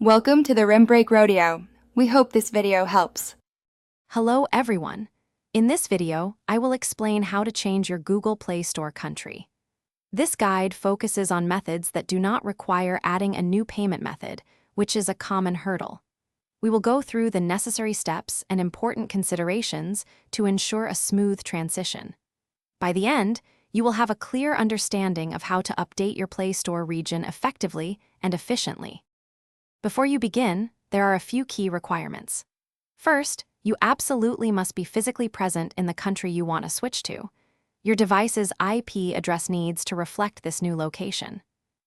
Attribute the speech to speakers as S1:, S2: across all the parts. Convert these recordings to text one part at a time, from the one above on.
S1: Welcome to the Rim Break Rodeo. We hope this video helps.
S2: Hello everyone. In this video, I will explain how to change your Google Play Store country. This guide focuses on methods that do not require adding a new payment method, which is a common hurdle. We will go through the necessary steps and important considerations to ensure a smooth transition. By the end, you will have a clear understanding of how to update your Play Store region effectively and efficiently. Before you begin, there are a few key requirements. First, you absolutely must be physically present in the country you want to switch to. Your device's IP address needs to reflect this new location.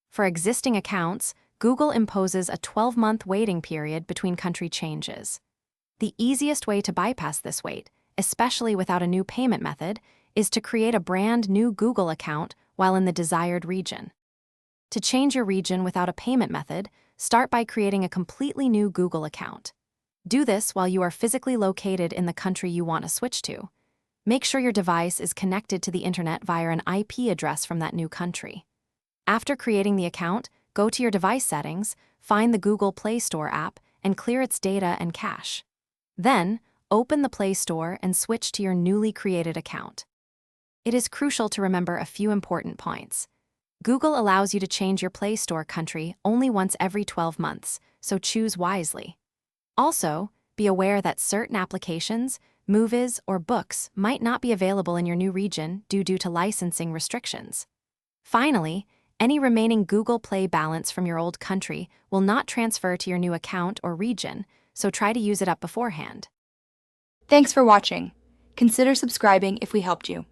S2: For existing accounts, Google imposes a 12-month waiting period between country changes. The easiest way to bypass this wait, especially without a new payment method, is to create a brand new Google account while in the desired region. To change your region without a payment method, start by creating a completely new Google account. Do this while you are physically located in the country you want to switch to. Make sure your device is connected to the internet via an IP address from that new country. After creating the account, go to your device settings, find the Google Play Store app, and clear its data and cache. Then, open the Play Store and switch to your newly created account. It is crucial to remember a few important points. Google allows you to change your Play Store country only once every 12 months, so choose wisely. Also, be aware that certain applications, movies, or books might not be available in your new region due to licensing restrictions. Finally, any remaining Google Play balance from your old country will not transfer to your new account or region, so try to use it up beforehand.
S1: Thanks for watching. Consider subscribing if we helped you.